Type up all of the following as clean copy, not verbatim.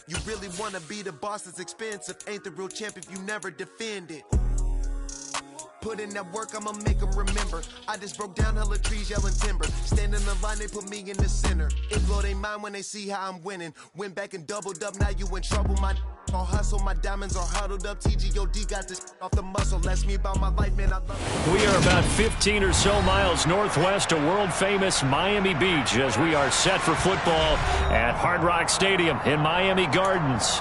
You really wanna be the boss that's expensive. Ain't the real champ if you never defend it. Put in that work, I'ma make them remember. I just broke down hella trees, yelling timber. Stand in the line, they put me in the center. It blow they mind when they see how I'm winning. Went back and doubled up, now you in trouble. My all hustle, my diamonds are huddled up. TGOD got this off the muscle. Ask me about my life, man, I love it. We are about 15 or so miles northwest of world-famous Miami Beach as we are set for football at Hard Rock Stadium in Miami Gardens.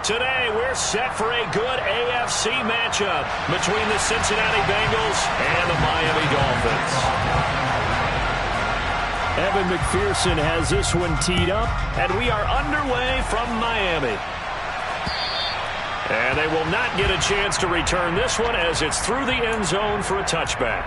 Today, we're set for a good AFC matchup between the Cincinnati Bengals and the Miami Dolphins. Evan McPherson has this one teed up, and we are underway from Miami. And they will not get a chance to return this one as it's through the end zone for a touchback.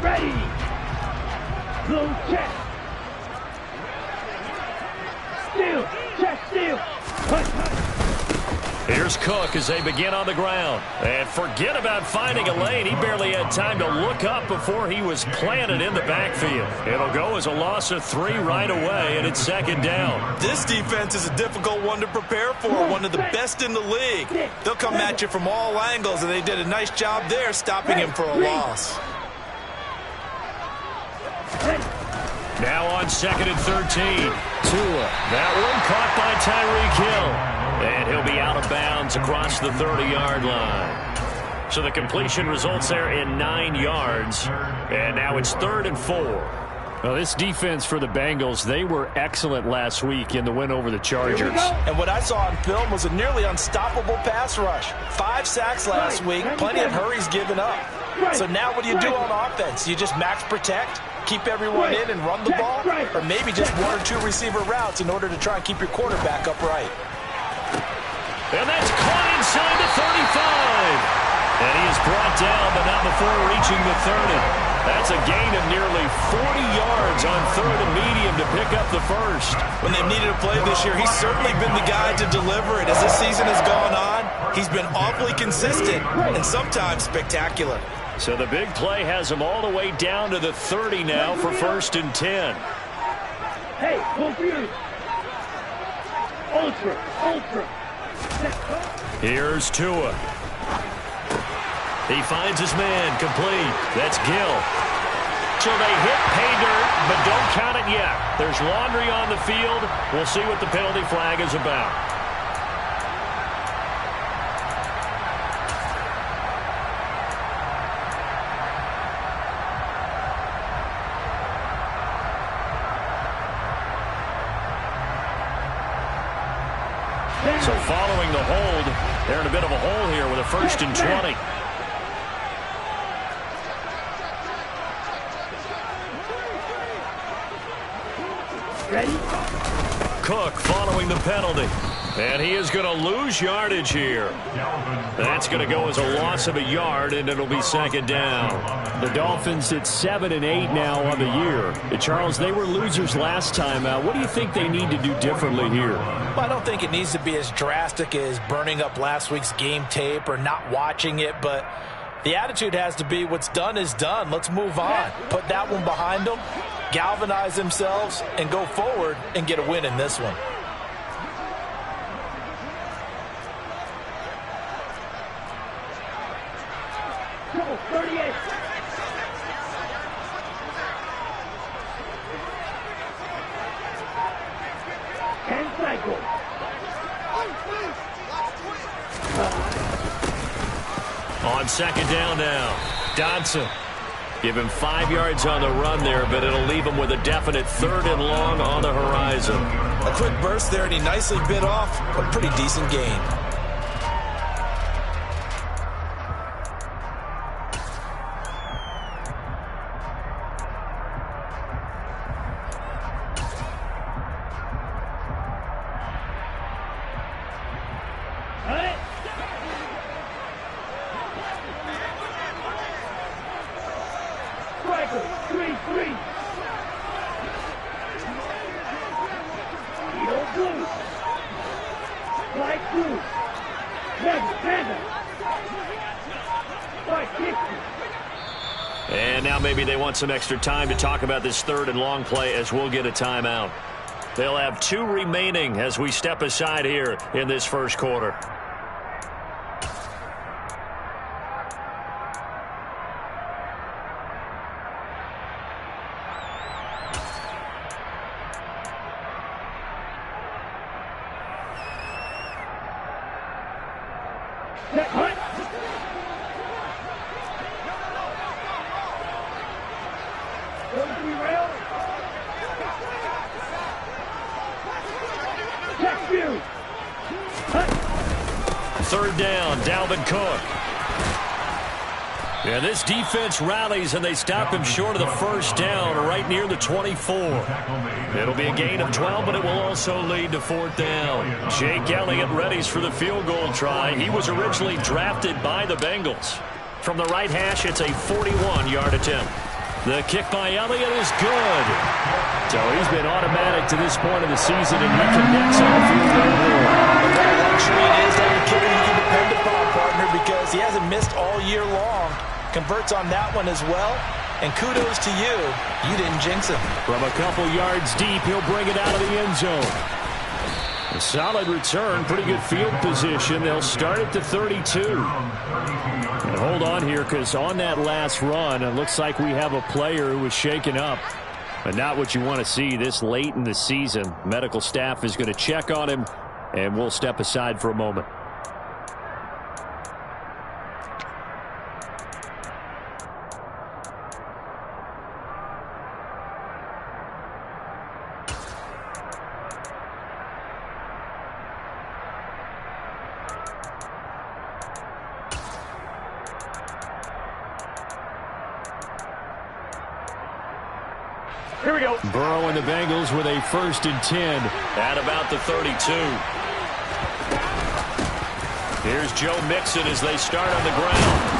Ready. Low check. Steal. Check, steal. Here's Cook as they begin on the ground. And forget about finding a lane. He barely had time to look up before he was planted in the backfield. It'll go as a loss of 3 right away, and it's second down. This defense is a difficult one to prepare for, one of the best in the league. They'll come at you from all angles, and they did a nice job there stopping him for a loss. Now on 2nd and 13. Tua. That one caught by Tyreek Hill. And he'll be out of bounds across the 30-yard line. So the completion results there in 9 yards. And now it's 3rd and 4. Well, this defense for the Bengals, they were excellent last week in the win over the Chargers. And what I saw on film was a nearly unstoppable pass rush. 5 sacks last week, plenty of hurries given up. So now what do you do on offense? You just max protect, keep everyone in and run the ball? Or maybe just 1 or 2 receiver routes in order to try and keep your quarterback upright? And that's caught inside the 35. And he is brought down, but not before reaching the 30. That's a gain of nearly 40 yards on 3rd and medium to pick up the first. When they've needed a play this year, he's certainly been the guy to deliver it. As this season has gone on, he's been awfully consistent and sometimes spectacular. So the big play has him all the way down to the 30 now for 1st and 10. Hey, go for you. Ultra. Here's Tua. He finds his man, complete. That's Gill. So they hit pay dirt, but don't count it yet. There's laundry on the field. We'll see what the penalty flag is about. So following the hold, they're in a bit of a hole here with a 1st and 20. Ready? Cook following the penalty. And he is going to lose yardage here. That's going to go as a loss of a yard, and it'll be 2nd down. The Dolphins at 7 and 8 now on the year. Charles, they were losers last time out. What do you think they need to do differently here? Well, I don't think it needs to be as drastic as burning up last week's game tape or not watching it, but the attitude has to be what's done is done. Let's move on. Put that one behind them, galvanize themselves, and go forward and get a win in this one. Go, 38. And cycle. On 2nd down now, Dodson. Give him 5 yards on the run there, but it'll leave him with a definite 3rd and long on the horizon. A quick burst there, and he nicely bit off a pretty decent gain. And now maybe they want some extra time to talk about this third and long play as we'll get a timeout. They'll have 2 remaining as we step aside here in this first quarter. Third down, Dalvin Cook. And this defense rallies, and they stop him short of the first down right near the 24. It'll be a gain of 12, but it will also lead to 4th down. Jake Elliott readies for the field goal try. He was originally drafted by the Bengals. From the right hash, it's a 41-yard attempt. The kick by Elliott is good. So he's been automatic to this point of the season, and he connects on the field goal. What a luxury it is to have a kicker you can depend upon, partner, because he hasn't missed all year long. Converts on that one as well. And kudos to you. You didn't jinx him. From a couple yards deep, he'll bring it out of the end zone. A solid return, pretty good field position. They'll start at the 32. And hold on here, because on that last run, it looks like we have a player who was shaken up. But not what you want to see this late in the season. Medical staff is going to check on him, and we'll step aside for a moment. Here we go. Burrow and the Bengals with a 1st and 10 at about the 32. Here's Joe Mixon as they start on the ground.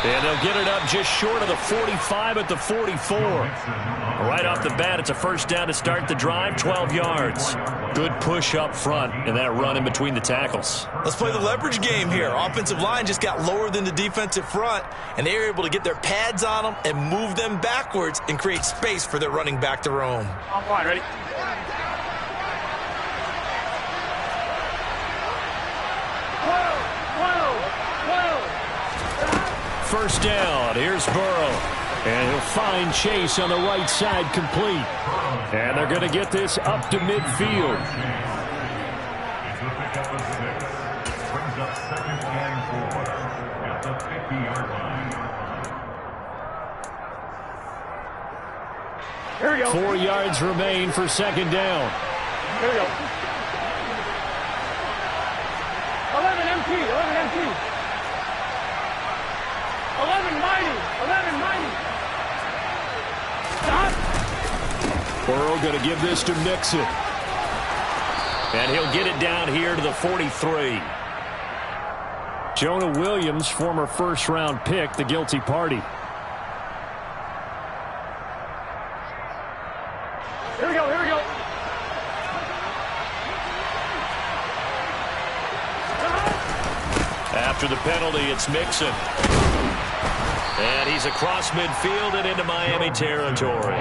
And they'll get it up just short of the 45 at the 44. Right off the bat, it's a 1st down to start the drive, 12 yards. Good push up front and that run in between the tackles. Let's play the leverage game here. Offensive line just got lower than the defensive front, and they were able to get their pads on them and move them backwards and create space for their running back to roam. I'm fine, ready? First down, here's Burrow. And he'll find Chase on the right side complete. And they're going to get this up to midfield. Here we go. 4 yards remain for 2nd down. Here we go. 11 MT, 11 MT. 11 mighty, 11 mighty. Stop. Burrow going to give this to Mixon. And he'll get it down here to the 43. Jonah Williams, former 1st-round pick, the guilty party. Here we go, here we go. After the penalty, it's Mixon. And he's across midfield and into Miami territory.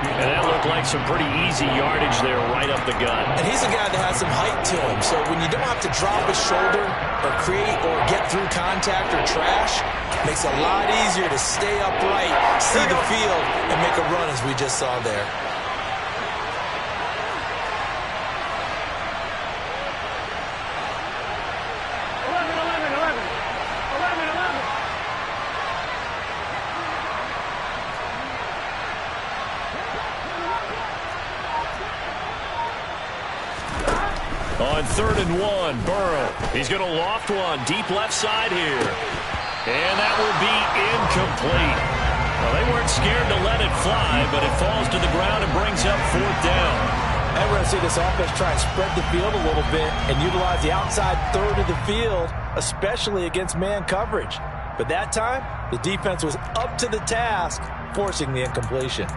And that looked like some pretty easy yardage there right up the gut. And he's a guy that has some height to him, so when you don't have to drop his shoulder or create or get through contact or trash, it makes it a lot easier to stay upright, see the field, and make a run as we just saw there. On 3rd and 1, Burrow. He's going to loft one deep left side here. And that will be incomplete. Well, they weren't scared to let it fly, but it falls to the ground and brings up 4th down. And we're going to see this offense try and spread the field a little bit and utilize the outside 3rd of the field, especially against man coverage. But that time, the defense was up to the task, forcing the incompletion.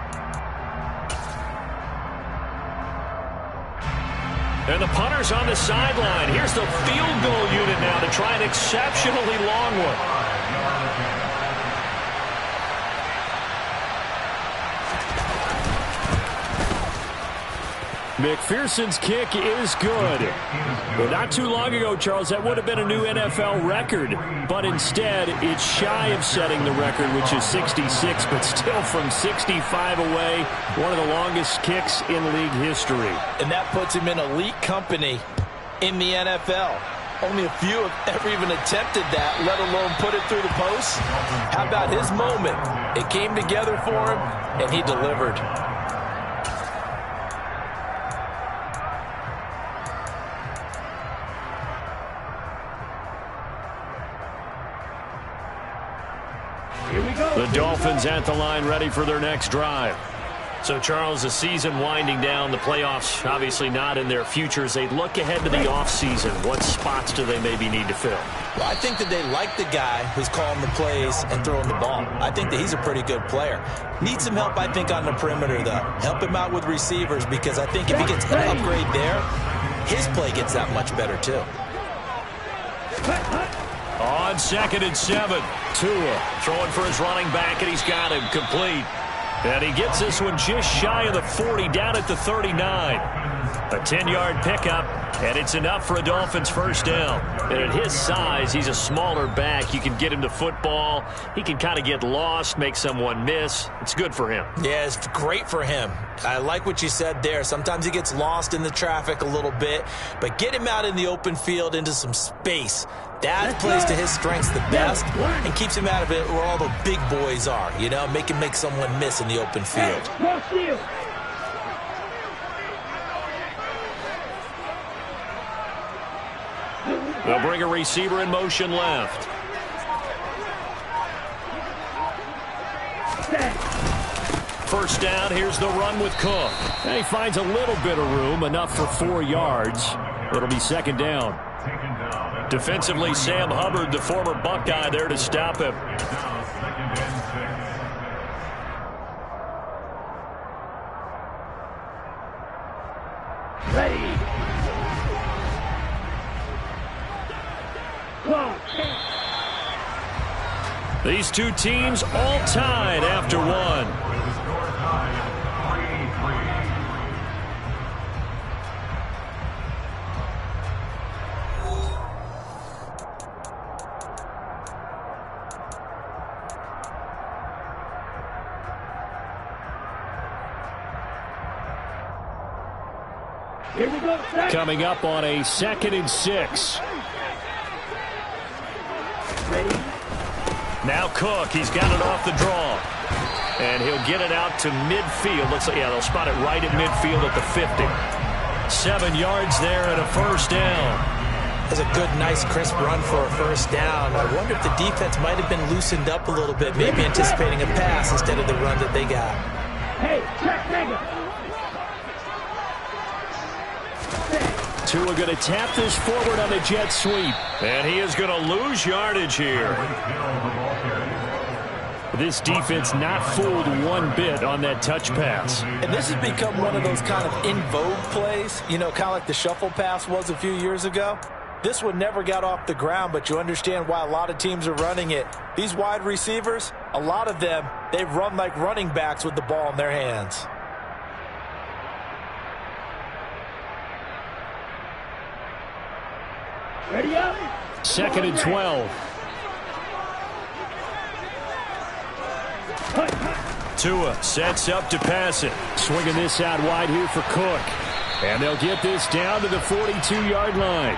And the punter's on the sideline. Here's the field goal unit now to try an exceptionally long one. McPherson's kick is good. But not too long ago, Charles, that would have been a new NFL record. But instead, it's shy of setting the record, which is 66, but still from 65 away, one of the longest kicks in league history. And that puts him in elite company in the NFL. Only a few have ever even attempted that, let alone put it through the post. How about his moment? It came together for him, and he delivered. The Dolphins at the line, ready for their next drive. So, Charles, the season winding down, the playoffs obviously not in their futures. They look ahead to the offseason. What spots do they maybe need to fill? Well, I think that they like the guy who's calling the plays and throwing the ball. I think that he's a pretty good player. Needs some help, I think, on the perimeter, though. Help him out with receivers, because I think if he gets an upgrade there, his play gets that much better, too. On 2nd and 7, Tua throwing for his running back, and he's got him complete. And he gets this one just shy of the 40, down at the 39. A 10-yard pickup, and it's enough for a Dolphins first down. And at his size, he's a smaller back. You can get him to football. He can kind of get lost, make someone miss. It's good for him. Yeah, it's great for him. I like what you said there. Sometimes he gets lost in the traffic a little bit, but get him out in the open field into some space. That plays to his strengths the best and keeps him out of it where all the big boys are, you know, make him make someone miss in the open field. They'll bring a receiver in motion left. First down, here's the run with Cook. And he finds a little bit of room, enough for 4 yards. It'll be second down. Defensively, Sam Hubbard, the former Buckeye, there to stop him. Ready. These two teams all tied after one. Here we go. Coming up on a 2nd and 6. Ready. Now Cook, he's got it off the draw. And he'll get it out to midfield. Looks like, yeah, they'll spot it right at midfield at the 50. 7 yards there and a first down. That's a good, nice, crisp run for a first down. I wonder if the defense might have been loosened up a little bit, maybe anticipating a pass instead of the run that they got. Hey, check, nigga. Tua going to tap this forward on the jet sweep. And he is going to lose yardage here. This defense not fooled one bit on that touch pass. And this has become one of those kind of in vogue plays, you know, kind of like the shuffle pass was a few years ago. This one never got off the ground, but you understand why a lot of teams are running it. These wide receivers, a lot of them, they run like running backs with the ball in their hands. Ready up. 2nd and 12. Tua sets up to pass it. Swinging this out wide here for Cook. And they'll get this down to the 42-yard line.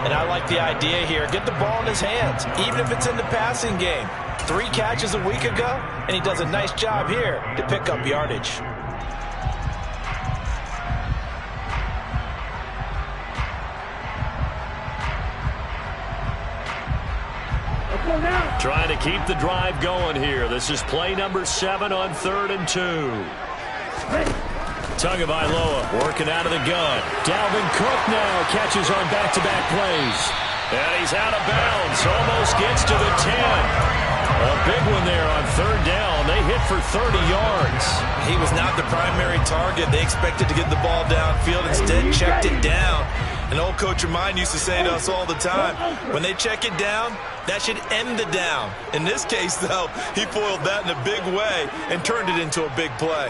And I like the idea here. Get the ball in his hands, even if it's in the passing game. 3 catches a week ago, and he does a nice job here to pick up yardage. Trying to keep the drive going here. This is play number 7 on 3rd and 2. Tagovailoa working out of the gun. Dalvin Cook now catches on back-to-back plays. And he's out of bounds. Almost gets to the 10. A big one there on 3rd down. They hit for 30 yards. He was not the primary target. They expected to get the ball downfield. Instead, checked it down. An old coach of mine used to say to us all the time, when they check it down, that should end the down. In this case, though, he foiled that in a big way and turned it into a big play.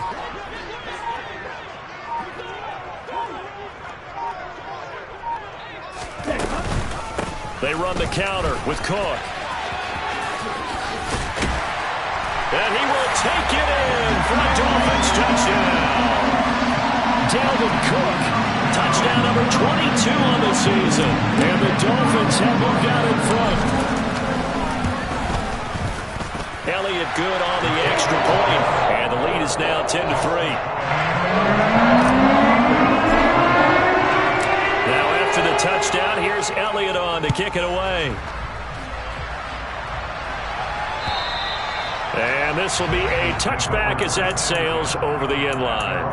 They run the counter with Cook. And he will take it in for a Dolphins touchdown. Dalvin Cook, touchdown number 22 on the season. And the Dolphins have moved out in front. Elliott good on the extra point. And the lead is now 10-3. Now after the touchdown, here's Elliott on to kick it away. And this will be a touchback as that sails over the end line.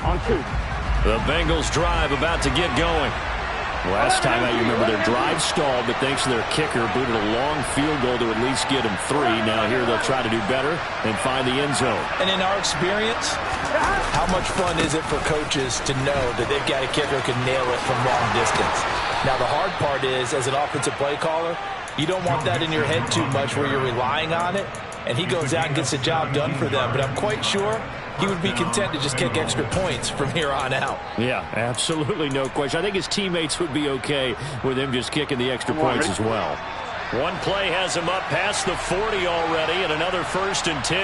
On 2. The Bengals drive about to get going. Last time out, you remember their drive stalled, but thanks to their kicker, booted a long field goal to at least get them 3. Now here they'll try to do better and find the end zone. And in our experience, how much fun is it for coaches to know that they've got a kicker who can nail it from long distance? Now the hard part is, as an offensive play caller, you don't want that in your head too much where you're relying on it, and he goes out and gets the job done for them. But I'm quite sure he would be content to just kick extra points from here on out. Yeah, absolutely no question. I think his teammates would be okay with him just kicking the extra points as well. One play has him up past the 40 already, and another 1st and 10.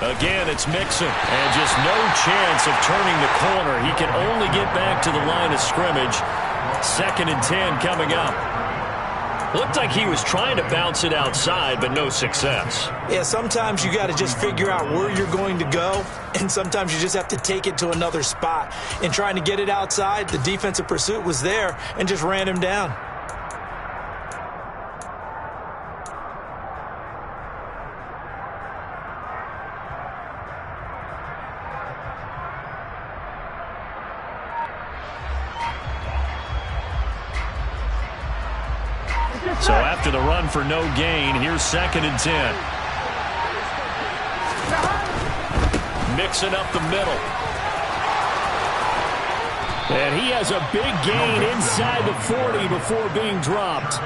Again, it's Mixon, and just no chance of turning the corner. He can only get back to the line of scrimmage. 2nd and 10 coming up. Looked like he was trying to bounce it outside, but no success. Yeah, sometimes you got to just figure out where you're going to go, and sometimes you just have to take it to another spot. In trying to get it outside, the defensive pursuit was there and just ran him down. So after the run for no gain, here's 2nd and 10. Mixing up the middle. And he has a big gain inside the 40 before being dropped.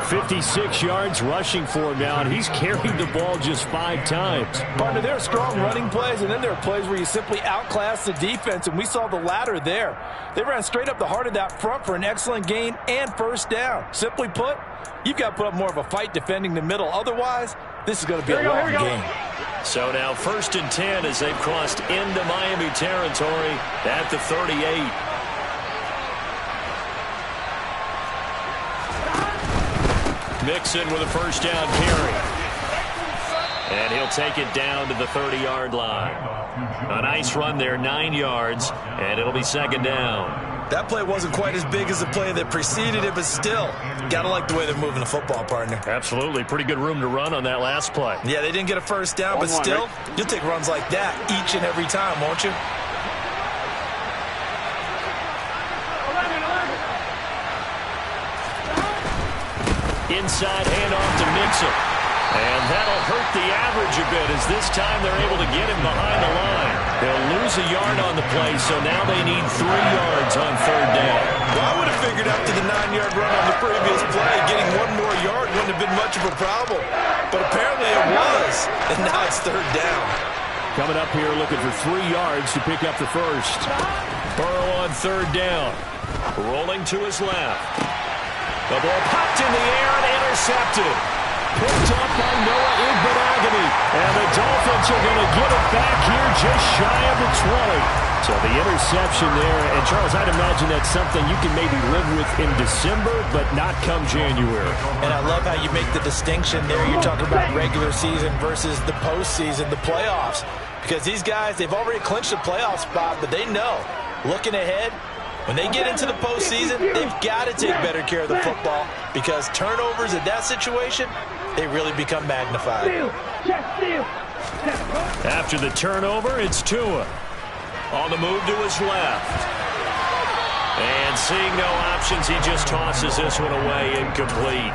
56 yards rushing for him now, and he's carried the ball just 5 times. Partner, there are strong running plays, and then there are plays where you simply outclass the defense, and we saw the latter there. They ran straight up the heart of that front for an excellent gain and 1st down. Simply put, you've got to put up more of a fight defending the middle. Otherwise, this is going to be a long game. So now 1st and 10 as they've crossed into Miami territory at the 38. Mixon with a 1st down carry. And he'll take it down to the 30-yard line. A nice run there, 9 yards, and it'll be 2nd down. That play wasn't quite as big as the play that preceded it, but still, got to like the way they're moving the football, partner. Absolutely. Pretty good room to run on that last play. Yeah, they didn't get a 1st down, but still, you'll take runs like that each and every time, won't you? Inside handoff to Mixon. And that'll hurt the average a bit as this time they're able to get him behind the line. They'll lose a yard on the play, so now they need 3 yards on 3rd down. Well, I would have figured after the 9-yard run on the previous play, getting 1 more yard wouldn't have been much of a problem. But apparently it was, and now it's 3rd down. Coming up here looking for 3 yards to pick up the 1st. Burrow on 3rd down. Rolling to his left. The ball popped in the air and intercepted. Picked up by Noah Igbenogany. And the Dolphins are going to get it back here just shy of the 20. So the interception there. And, Charles, I'd imagine that's something you can maybe live with in December, but not come January. And I love how you make the distinction there. You're talking about regular season versus the postseason, the playoffs. Because these guys, they've already clinched a playoff spot, but they know, looking ahead, when they get into the postseason, they've got to take better care of the football because turnovers in that situation, they really become magnified. After the turnover, it's Tua. On the move to his left. And seeing no options, he just tosses this one away, incomplete.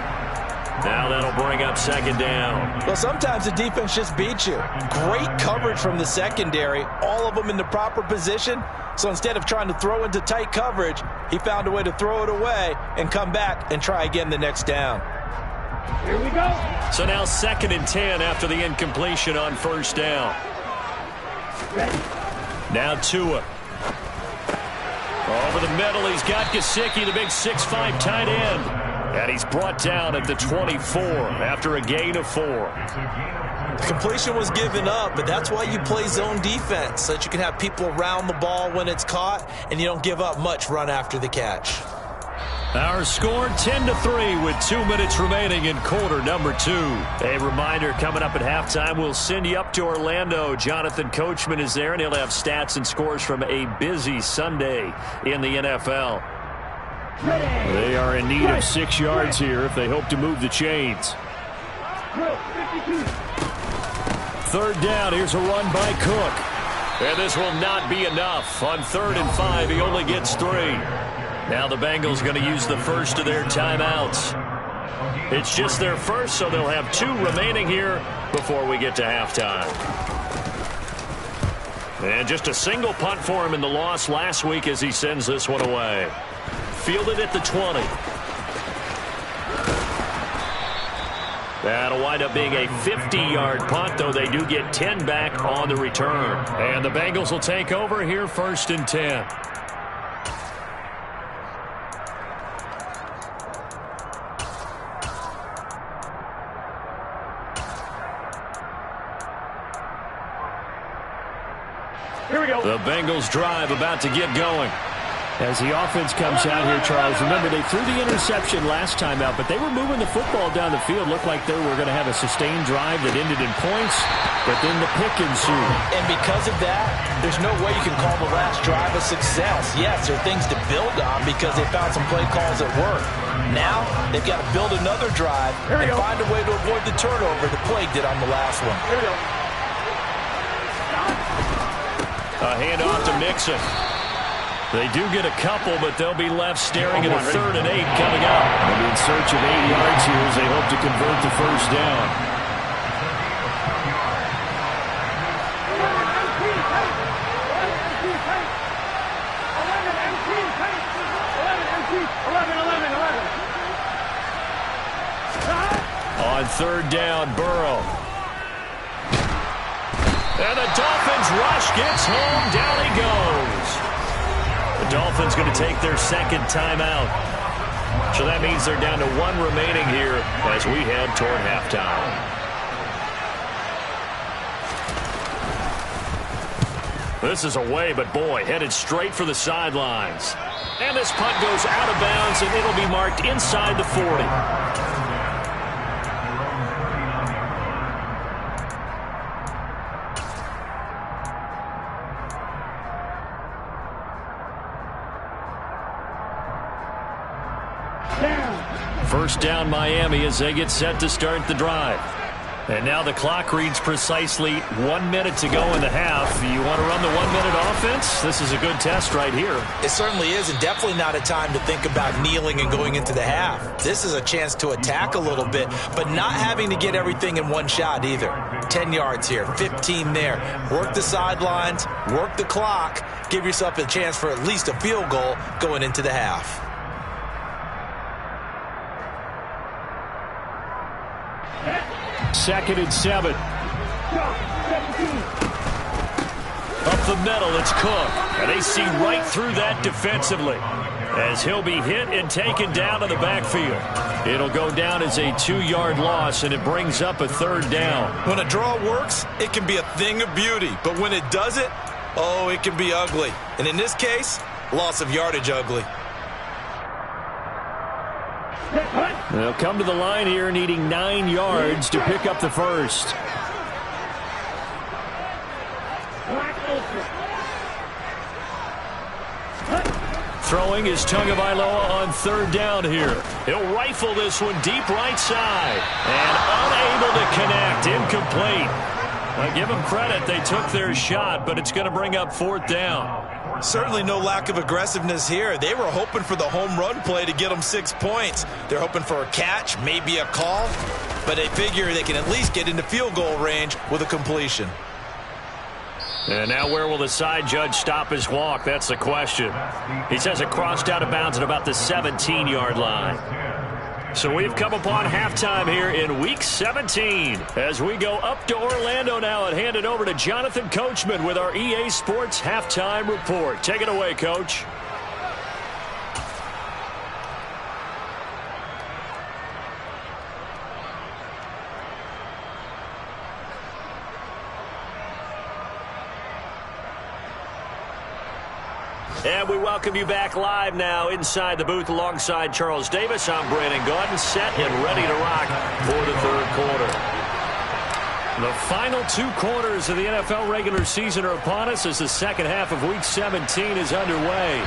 Now that'll bring up second down. Well, sometimes the defense just beats you. Great coverage from the secondary, all of them in the proper position. So instead of trying to throw into tight coverage, he found a way to throw it away and come back and try again the next down. Here we go. So now 2nd and 10 after the incompletion on first down. Ready. Now Tua. Over the middle, he's got Gesicki, the big 6'5" tight end. And he's brought down at the 24 after a gain of 4. The completion was given up, but that's why you play zone defense, so that you can have people around the ball when it's caught, and you don't give up much run after the catch. Our score 10-3 with 2 minutes remaining in quarter number 2. A reminder, coming up at halftime, we'll send you up to Orlando. Jonathan Coachman is there, and he'll have stats and scores from a busy Sunday in the NFL. They are in need of 6 yards here if they hope to move the chains. 3rd down, here's a run by Cook. And this will not be enough. On 3rd and 5, he only gets 3. Now the Bengals going to use the first of their timeouts. It's just their first, so they'll have 2 remaining here before we get to halftime. And just a single punt for him in the loss last week as he sends this one away. Fielded at the 20. That'll wind up being a 50-yard punt, though they do get 10 back on the return. And the Bengals will take over here 1st and 10. Here we go. The Bengals drive about to get going. As the offense comes out here, Charles, remember they threw the interception last time out, but they were moving the football down the field. Looked like they were going to have a sustained drive that ended in points, but then the pick ensued. And because of that, there's no way you can call the last drive a success. Yes, there are things to build on because they found some play calls that work. Now, they've got to build another drive and find a way to avoid the turnover the play did on the last one. Here we go. A handoff to Mixon. They do get a couple, but they'll be left staring at a 3rd and 8 coming up. They'll be in search of 8 yards here as they hope to convert the first down. On 3rd down, Burrow. And the Dolphins rush gets home. Down he goes. The Dolphins going to take their 2nd timeout. So that means they're down to 1 remaining here as we head toward halftime. This is away, but boy, headed straight for the sidelines. And this punt goes out of bounds, and it'll be marked inside the 40. First down Miami as they get set to start the drive. And now the clock reads precisely 1 minute to go in the half. You want to run the 1 minute offense? This is a good test right here. It certainly is, and definitely not a time to think about kneeling and going into the half. This is a chance to attack a little bit, but not having to get everything in one shot either. 10 yards here, 15 there. Work the sidelines, work the clock, give yourself a chance for at least a field goal going into the half. Second and 7. Up the middle, it's Cook. And they see right through that defensively as he'll be hit and taken down to the backfield. It'll go down as a 2-yard loss, and it brings up a 3rd down. When a draw works, it can be a thing of beauty. But when it doesn't, oh, it can be ugly. And in this case, loss of yardage ugly. They'll come to the line here needing 9 yards to pick up the first. Throwing is Tagovailoa on 3rd down here. He'll rifle this one deep right side. And unable to connect. Incomplete. Well, give them credit. They took their shot, but it's going to bring up 4th down. Certainly no lack of aggressiveness here. They were hoping for the home run play to get them 6 points. They're hoping for a catch, maybe a call, but they figure they can at least get into field goal range with a completion. And now where will the side judge stop his walk? That's the question. He says it crossed out of bounds at about the 17-yard line. So we've come upon halftime here in Week 17 as we go up to Orlando now and hand it over to Jonathan Coachman with our EA Sports Halftime Report. Take it away, Coach. And we welcome you back live now inside the booth alongside Charles Davis. I'm Brandon Gaudin, set and ready to rock for the 3rd quarter. The final 2 quarters of the NFL regular season are upon us as the second half of Week 17 is underway.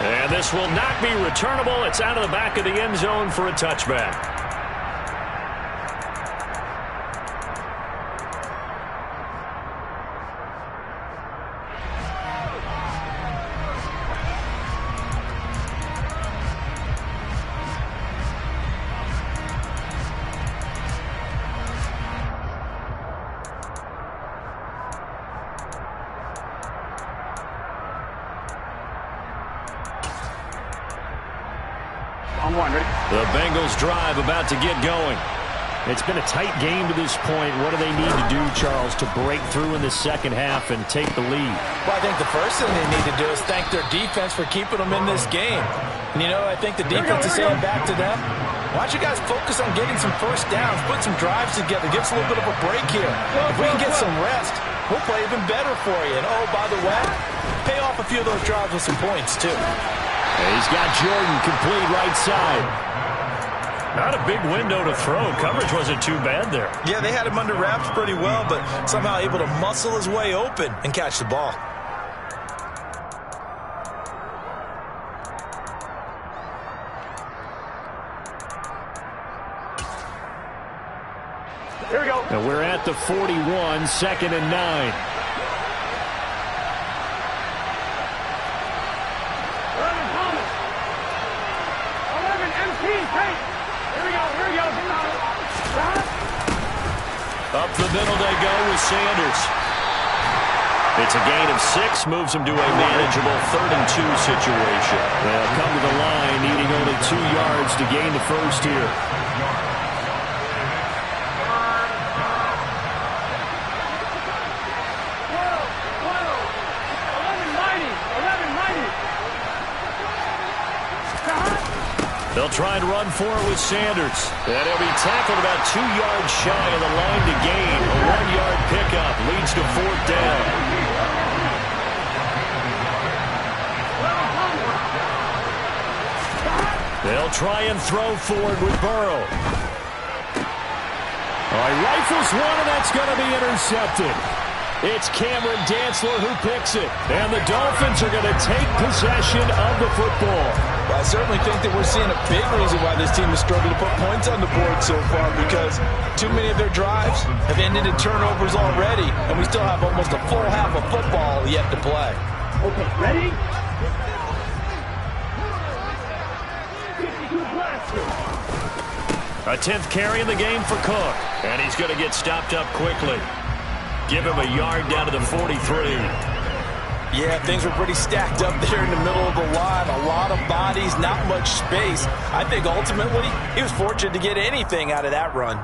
And this will not be returnable. It's out of the back of the end zone for a touchback. The Bengals drive about to get going. It's been a tight game to this point. What do they need to do, Charles, to break through in the second half and take the lead? Well, I think the first thing they need to do is thank their defense for keeping them in this game. And, you know, I think the defense is saying back to them, why don't you guys focus on getting some first downs, put some drives together, give us a little bit of a break here. If we can get some rest, we'll play even better for you. And, oh, by the way, pay off a few of those drives with some points, too. And he's got Jordan complete right side. Not a big window to throw. Coverage wasn't too bad there. Yeah, they had him under wraps pretty well, but somehow able to muscle his way open and catch the ball. Here we go. And we're at the 41, 2nd and 9. Up the middle they go with Sanders. It's a gain of 6, moves him to a manageable 3rd and 2 situation. They'll come to the line, needing only 2 yards to gain the first here. They'll try and run for it with Sanders. And he'll be tackled about 2 yards shy of the line to gain. A 1-yard pickup leads to 4th down. They'll try and throw forward with Burrow. He rifles one, and that's going to be intercepted. It's Cameron Dantzler who picks it. And the Dolphins are going to take possession of the football. Well, I certainly think that we're seeing a big reason why this team has struggled to put points on the board so far, because too many of their drives have ended in turnovers already, and we still have almost a full half of football yet to play. Okay, ready? A 10th carry in the game for Cook, and he's going to get stopped up quickly. Give him a yard down to the 43. Yeah, things were pretty stacked up there in the middle of the line. A lot of bodies, not much space. I think ultimately he was fortunate to get anything out of that run.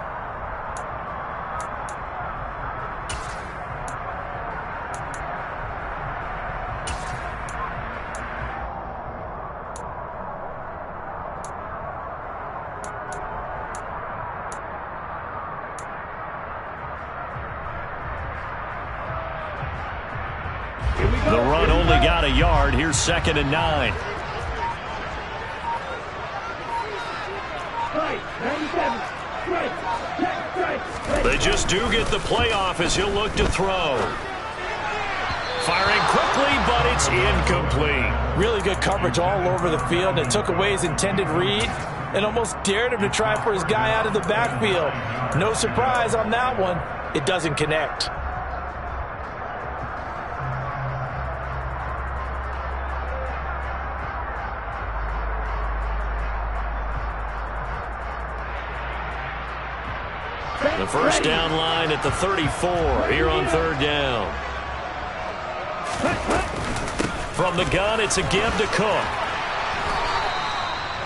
The run only got a yard. Here's 2nd and 9. They just do get the playoff as he'll look to throw. Firing quickly, but it's incomplete. Really good coverage all over the field. It took away his intended read and almost dared him to try for his guy out of the backfield. No surprise on that one. it doesn't connect. The first down line at the 34 here on third down. From the gun, it's a give to Cook.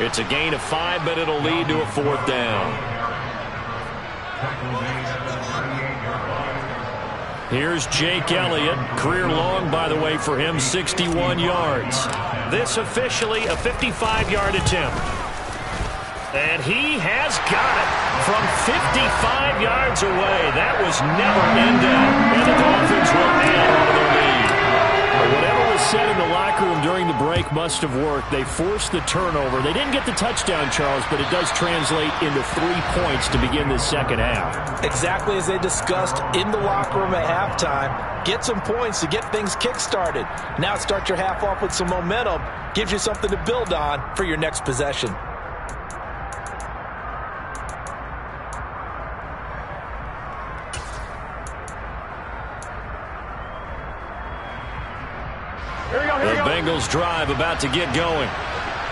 It's a gain of 5, but it'll lead to a fourth down. Here's Jake Elliott. Career long, by the way, for him, 61 yards. This officially a 55-yard attempt. And he has got it from 55 yards away. That was never in doubt. And the Dolphins will add on to their lead. Whatever was said in the locker room during the break must have worked. They forced the turnover. They didn't get the touchdown, Charles, but it does translate into 3 points to begin this second half. Exactly as they discussed in the locker room at halftime. Get some points to get things kick-started. Now start your half off with some momentum. Gives you something to build on for your next possession. The Bengals drive about to get going.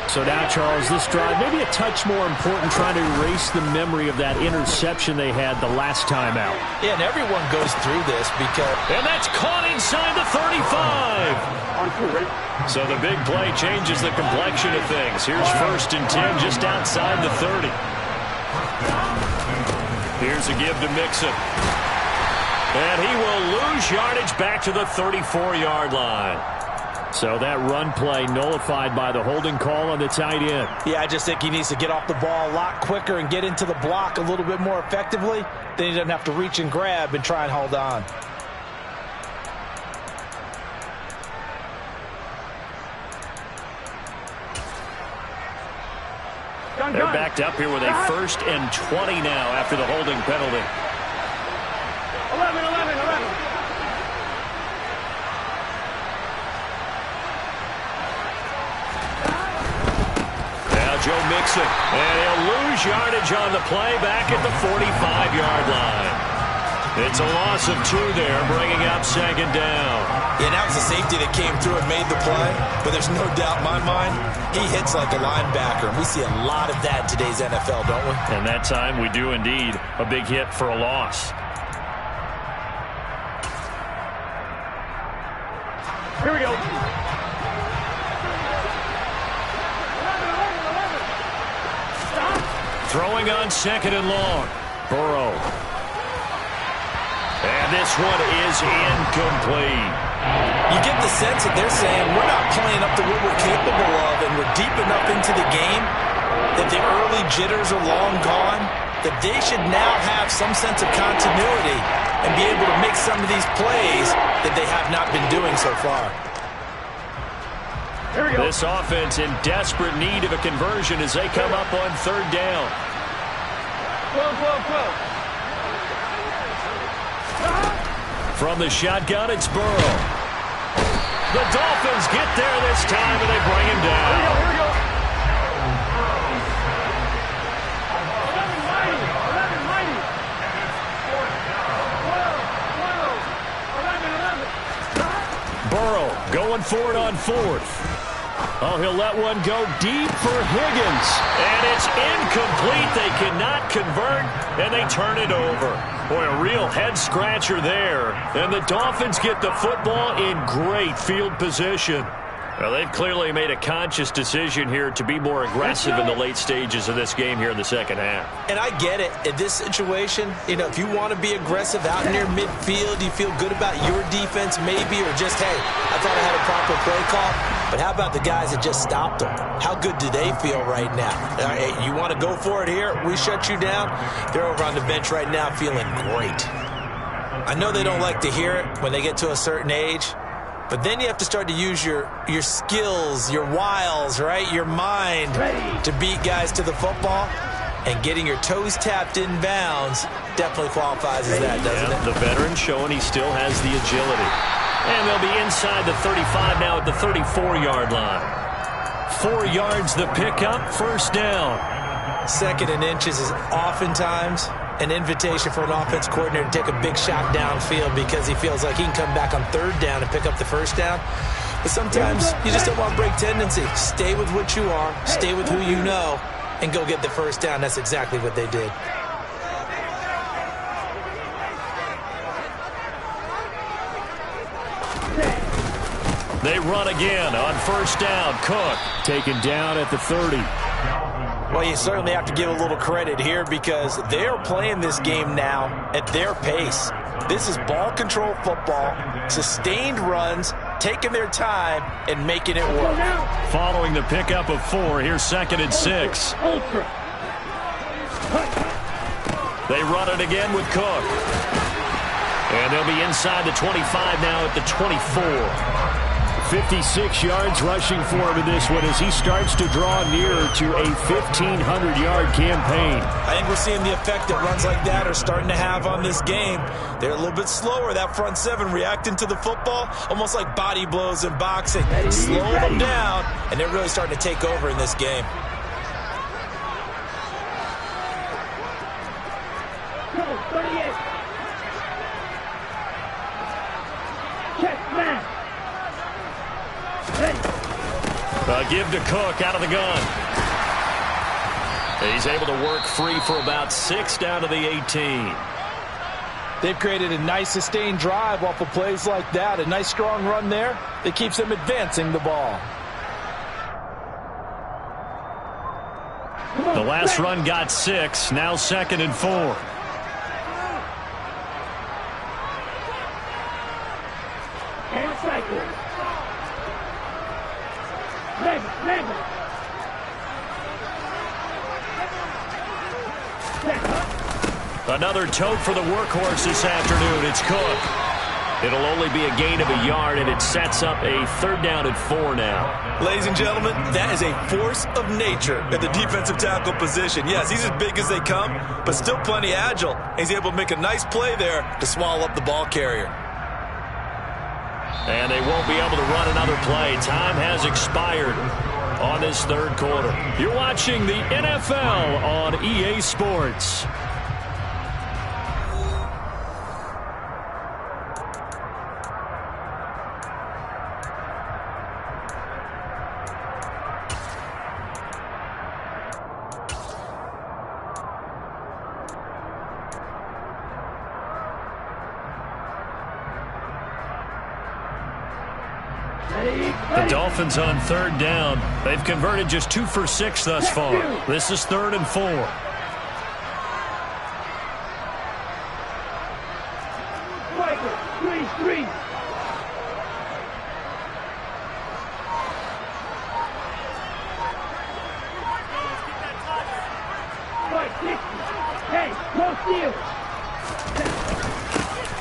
So now, Charles, this drive maybe a touch more important, trying to erase the memory of that interception they had the last time out. Yeah, and everyone goes through this because... And that's caught inside the 35. So the big play changes the complexion of things. Here's 1st and 10 just outside the 30. Here's a give to Mixon. And he will lose yardage back to the 34-yard line. So that run play nullified by the holding call on the tight end. Yeah, I just think he needs to get off the ball a lot quicker and get into the block a little bit more effectively. Then he doesn't have to reach and grab and try and hold on. They're backed up here with a 1st and 20 now after the holding penalty. 11. Joe Mixon, and he'll lose yardage on the play back at the 45-yard line. It's a loss of 2 there, bringing up 2nd down. Yeah, that was a safety that came through and made the play, but there's no doubt in my mind, he hits like a linebacker, and we see a lot of that in today's NFL, don't we? And that time we do indeed. A big hit for a loss. Here we go. Throwing on 2nd and long. Burrow. And this one is incomplete. You get the sense that they're saying we're not playing up to what we're capable of, and we're deep enough into the game that the early jitters are long gone, that they should now have some sense of continuity and be able to make some of these plays that they have not been doing so far. This offense in desperate need of a conversion as they come up on 3rd down. From the shotgun, it's Burrow. The Dolphins get there this time, and they bring him down. Here we go. Burrow going for it on 4th. Oh, he'll let one go deep for Higgins. And it's incomplete. They cannot convert, and they turn it over. Boy, a real head-scratcher there. And the Dolphins get the football in great field position. Well, they've clearly made a conscious decision here to be more aggressive in the late stages of this game here in the second half. And I get it. In this situation, you know, if you want to be aggressive out near midfield, you feel good about your defense maybe, or just, hey, I thought I had a proper play call. But how about the guys that just stopped them? How good do they feel right now? Hey, you want to go for it here? We shut you down? They're over on the bench right now feeling great. I know they don't like to hear it when they get to a certain age, but then you have to start to use your skills, your wiles, right? Your mind to beat guys to the football. And getting your toes tapped in bounds definitely qualifies as that, doesn't it? The veteran showing he still has the agility. And they'll be inside the 35 now at the 34-yard line. 4 yards the pickup, 1st down. 2nd and inches is oftentimes an invitation for an offense coordinator to take a big shot downfield because he feels like he can come back on third down and pick up the first down. But sometimes you just don't want to break tendency. Stay with what you are, stay with who you know, and go get the first down. That's exactly what they did. They run again on first down. Cook taken down at the 30. Well, you certainly have to give a little credit here because they're playing this game now at their pace. This is ball control football, sustained runs, taking their time, and making it work. Following the pickup of 4, here's 2nd and 6. They run it again with Cook. And they'll be inside the 25 now at the 24. 56 yards rushing for him in this one as he starts to draw nearer to a 1,500-yard campaign. I think we're seeing the effect that runs like that are starting to have on this game. They're a little bit slower, that front seven, reacting to the football, almost like body blows in boxing. Slow them down, and they're really starting to take over in this game. Give to Cook out of the gun. He's able to work free for about 6 down to the 18. They've created a nice sustained drive off of plays like that. A nice strong run there that keeps them advancing the ball. The last run got 6. Now 2nd and 4. Another tote for the workhorse this afternoon. It's Cook. It'll only be a gain of a yard, and it sets up a 3rd down and 4 now. Ladies and gentlemen, that is a force of nature at the defensive tackle position. Yes, he's as big as they come, but still plenty agile. He's able to make a nice play there to swallow up the ball carrier. And they won't be able to run another play. Time has expired on this 3rd quarter. You're watching the NFL on EA Sports. The Dolphins on 3rd down. They've converted just 2 for 6 thus far. This is 3rd and 4.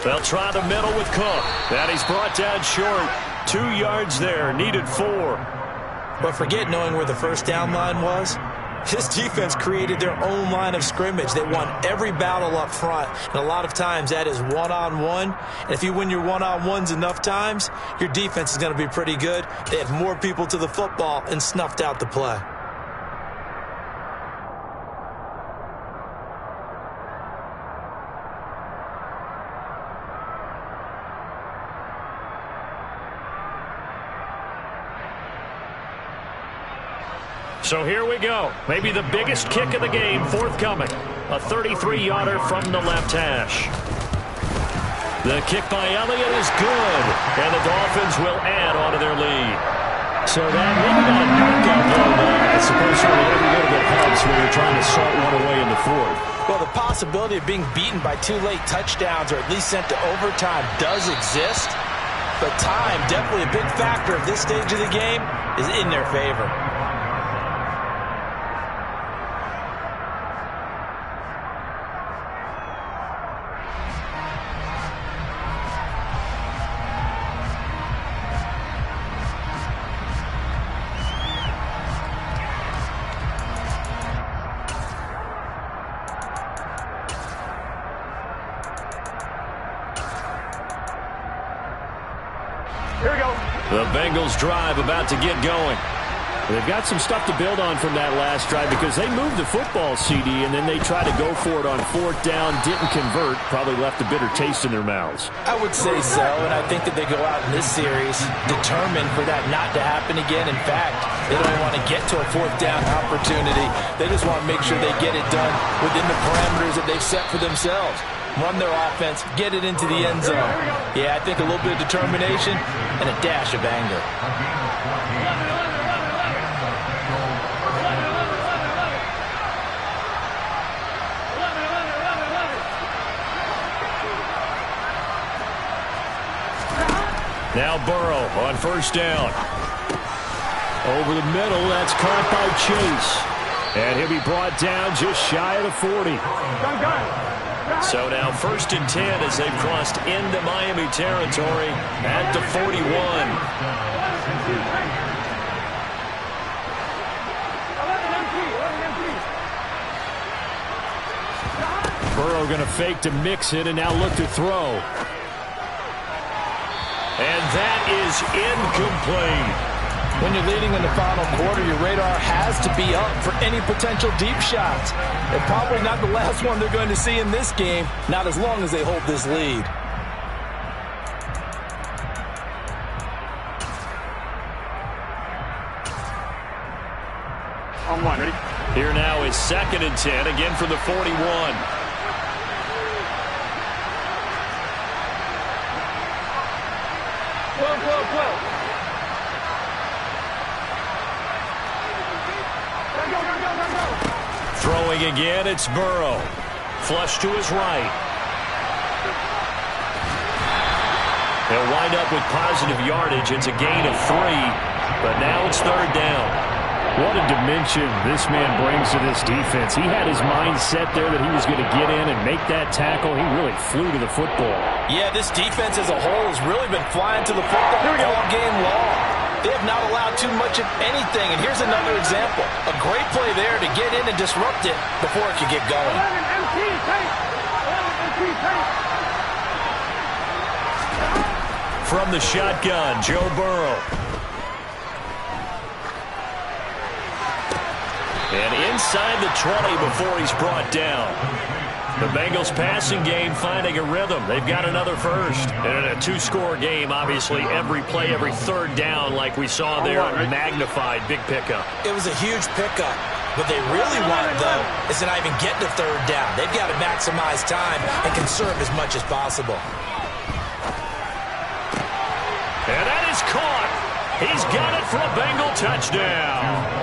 They'll try the middle with Cook. That he's brought down short. 2 yards there, needed 4. But forget knowing where the first down line was. This defense created their own line of scrimmage. They won every battle up front, and a lot of times that is one-on-one. And if you win your one-on-ones enough times, your defense is going to be pretty good. They had more people to the football and snuffed out the play. So here we go. Maybe the biggest kick of the game forthcoming. A 33-yarder from the left hash. The kick by Elliott is good, and the Dolphins will add on to their lead. So that maybe not a knockout blow, but I suppose certainly every bit of it helps when you're trying to salt one away in the 4th. Well, the possibility of being beaten by 2 late touchdowns or at least sent to overtime does exist, but time, definitely a big factor at this stage of the game, is in their favor. The Bengals drive about to get going. They've got some stuff to build on from that last drive because they moved the football, CD, and then they tried to go for it on 4th down, didn't convert, probably left a bitter taste in their mouths. I would say so, and I think that they go out in this series determined for that not to happen again. In fact, they don't want to get to a 4th down opportunity. They just want to make sure they get it done within the parameters that they've set for themselves. Run their offense, get it into the end zone. Yeah, I think a little bit of determination and a dash of anger. Now Burrow on 1st down. Over the middle, that's caught by Chase. And he'll be brought down just shy of the 40. So now 1st and 10 as they've crossed into Miami territory at the 41. Burrow going to fake to mix it and now look to throw. And that is incomplete. When you're leading in the final quarter, your radar has to be up for any potential deep shots. And probably not the last one they're going to see in this game, not as long as they hold this lead. Here now is 2nd and 10, again from the 41. Throwing again, it's Burrow. Flush to his right. He'll wind up with positive yardage. It's a gain of 3, but now it's 3rd down. What a dimension this man brings to this defense. He had his mind set there that he was going to get in and make that tackle. He really flew to the football. Yeah, this defense as a whole has really been flying to the football all game long. They have not allowed too much of anything. And here's another example. A great play there to get in and disrupt it before it could get going. From the shotgun, Joe Burrow. And inside the 20 before he's brought down. The Bengals passing game finding a rhythm. They've got another first. And in a 2-score game, obviously, every play, every 3rd down, like we saw there, magnified, big pickup. It was a huge pickup. What they really want, though, is to not even get to 3rd down. They've got to maximize time and conserve as much as possible. And that is caught. He's got it for a Bengal touchdown.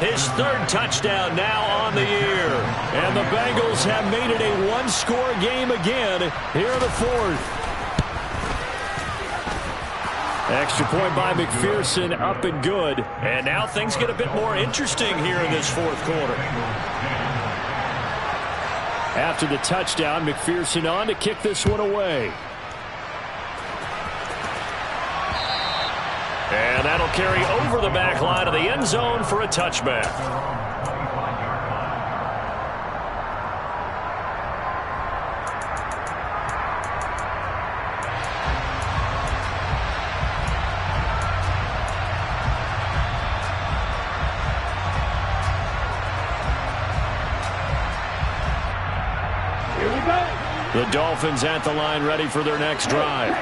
His 3rd touchdown now on the year. And the Bengals have made it a 1-score game again here in the 4th. Extra point by McPherson, up and good. And now things get a bit more interesting here in this 4th quarter. After the touchdown, McPherson on to kick this one away. And that'll carry over the back line of the end zone for a touchback. The Dolphins at the line ready for their next drive.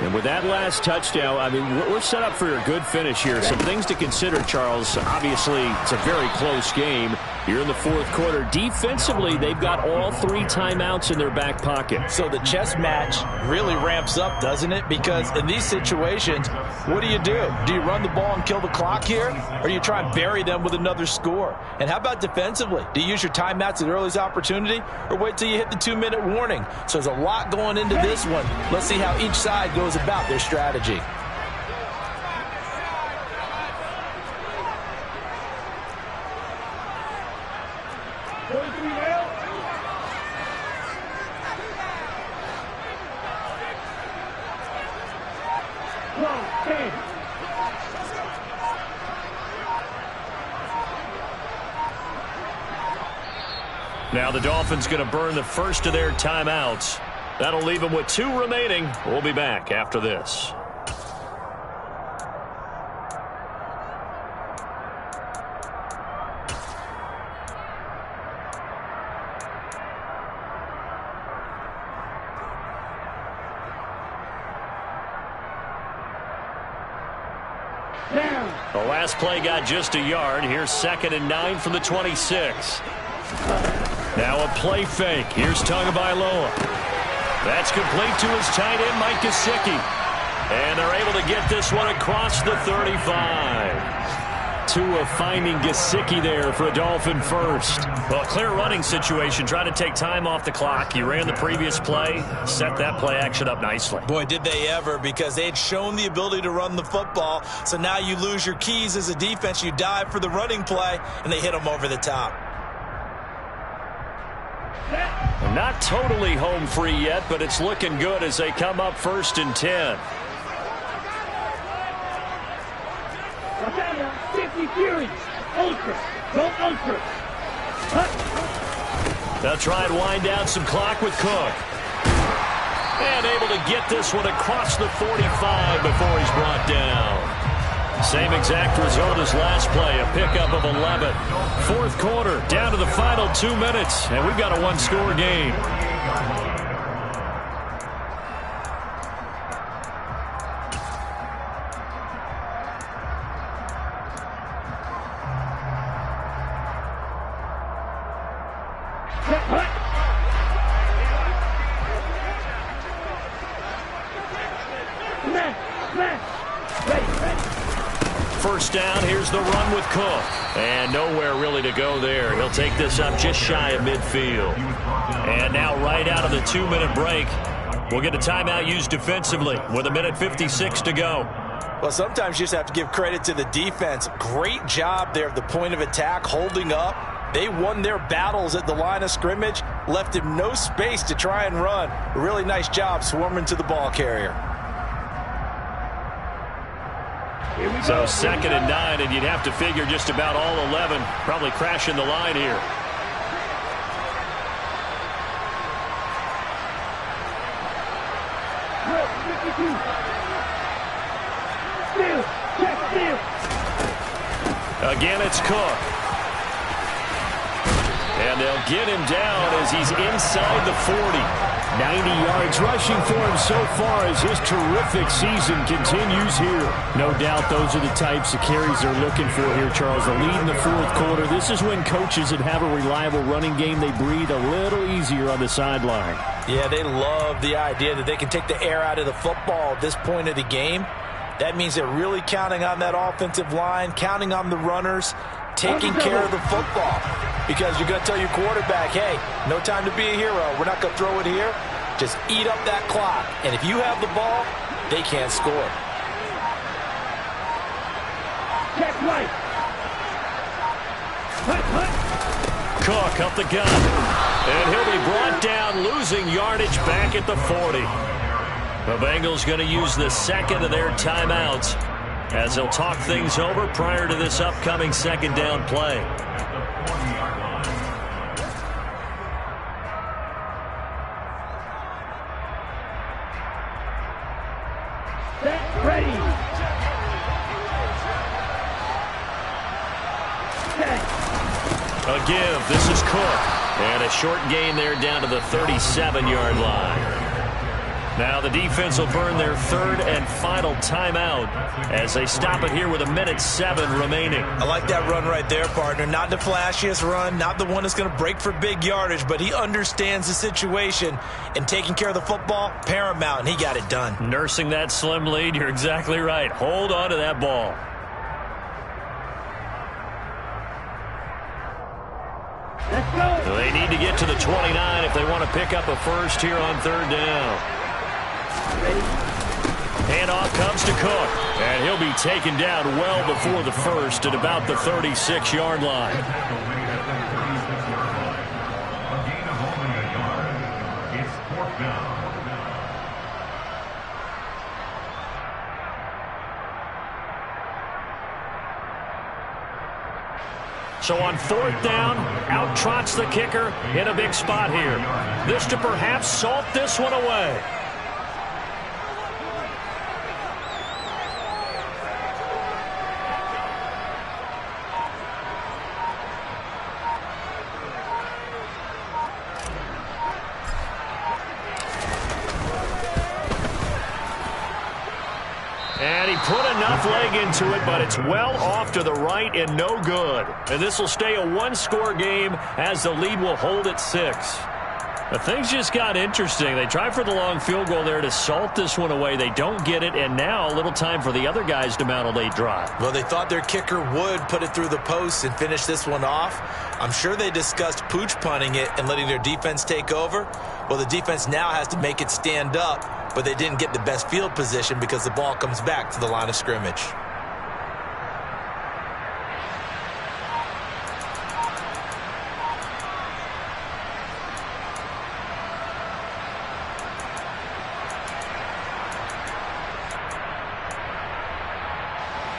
And with that last touchdown, I mean, we're set up for a good finish here. Some things to consider, Charles. Obviously, it's a very close game. Here in the 4th quarter, defensively, they've got all 3 timeouts in their back pocket. So the chess match really ramps up, doesn't it? Because in these situations, what do? Do you run the ball and kill the clock here? Or do you try and bury them with another score? And how about defensively? Do you use your timeouts at the earliest opportunity? Or wait till you hit the 2-minute warning? So there's a lot going into this one. Let's see how each side goes about their strategy. Now the Dolphins going to burn the first of their timeouts. That'll leave them with 2 remaining. We'll be back after this. The last play got just a yard. Here's 2nd and 9 from the 26. Now a play fake. Here's Tagovailoa. That's complete to his tight end, Mike Gesicki. And they're able to get this one across the 35. Tua finding Gesicki there for a Dolphin first. Well, clear running situation. Trying to take time off the clock. You ran the previous play. Set that play action up nicely. Boy, did they ever, because they had shown the ability to run the football. So now you lose your keys as a defense. You dive for the running play, and they hit them over the top. Not totally home free yet, but it's looking good as they come up 1st and 10. 50 Fury. Ultra. Go Ultra. They'll try and wind down some clock with Cook. And able to get this one across the 45 before he's brought down. Same exact result as last play, a pickup of 11. 4th quarter, down to the final 2 minutes, and we've got a one-score game. First down, here's the run with Cook. And nowhere really to go there. He'll take this up just shy of midfield. And now right out of the 2-minute break, we'll get a timeout used defensively with 1:56 to go. Well, sometimes you just have to give credit to the defense. Great job there at the point of attack, holding up. They won their battles at the line of scrimmage, left him no space to try and run. A really nice job swarming to the ball carrier. So 2nd and 9, and you'd have to figure just about all 11 probably crashing the line here. Again, it's Cook. And they'll get him down as he's inside the 40. 90 yards rushing for him so far as his terrific season continues here. No doubt those are the types of carries they're looking for here, Charles. The lead in the 4th quarter. This is when coaches that have a reliable running game, they breathe a little easier on the sideline. Yeah, they love the idea that they can take the air out of the football at this point of the game. That means they're really counting on that offensive line, counting on the runners, taking care of the football. Because you're going to tell your quarterback, hey, no time to be a hero. We're not going to throw it here. Just eat up that clock. And if you have the ball, they can't score. Check right. Cook up the gun. And he'll be brought down, losing yardage back at the 40. The Bengals going to use the 2nd of their timeouts as they'll talk things over prior to this upcoming 2nd down play. Set, ready. A give. This is Cook. And a short gain there down to the 37-yard line. Now the defense will burn their 3rd and final timeout as they stop it here with 1:07 remaining. I like that run right there, partner. Not the flashiest run, not the one that's going to break for big yardage, but he understands the situation, and taking care of the football, paramount, and he got it done. Nursing that slim lead, you're exactly right. Hold on to that ball. Let's go. They need to get to the 29 if they want to pick up a first here on 3rd down. Handoff comes to Cook, and he'll be taken down well before the 1st at about the 36-yard line. It's 4th down. So on 4th down, out trots the kicker in a big spot here. This to perhaps salt this one away. And he put enough leg into it, but it's well off to the right and no good. And this will stay a one-score game as the lead will hold at 6. But things just got interesting. They tried for the long field goal there to salt this one away. They don't get it, and now a little time for the other guys to mount a late drive. Well, they thought their kicker would put it through the post and finish this one off. I'm sure they discussed pooch punting it and letting their defense take over. Well, the defense now has to make it stand up, but they didn't get the best field position because the ball comes back to the line of scrimmage.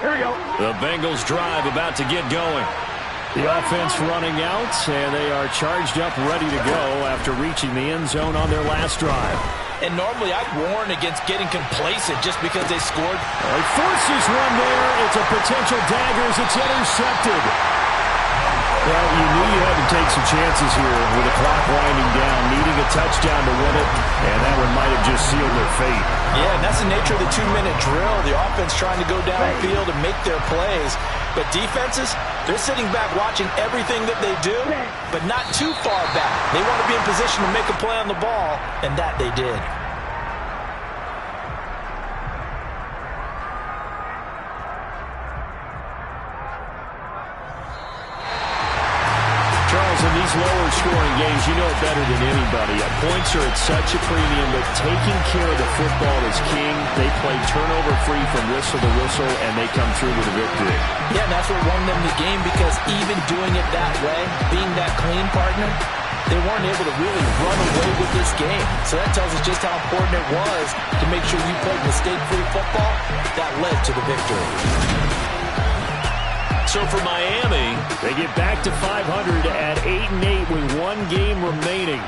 Here we go. The Bengals drive about to get going. The offense running out, and they are charged up, ready to go after reaching the end zone on their last drive. And normally I'd warn against getting complacent just because they scored. He forces one there. It's a potential dagger as it's intercepted. Well, you knew you had to take some chances here with the clock winding down, needing a touchdown to win it, and that one might have just sealed their fate. Yeah, and that's the nature of the 2-minute drill. The offense trying to go downfield and make their plays. But defenses, they're sitting back watching everything that they do, but not too far back. They want to be in position to make a play on the ball, and that they did. Charles, in these lower scoring games, you know it better than anybody. Points are at such a premium, but taking care of the football is king. They play turnover free from whistle to whistle, and they come through with a victory. Yeah, and that's what won them the game, because even doing it that way, being that clean partner, they weren't able to really run away with this game. So that tells us just how important it was to make sure you played mistake-free football. That led to the victory. So for Miami, they get back to 500 at 8-8 with one game remaining.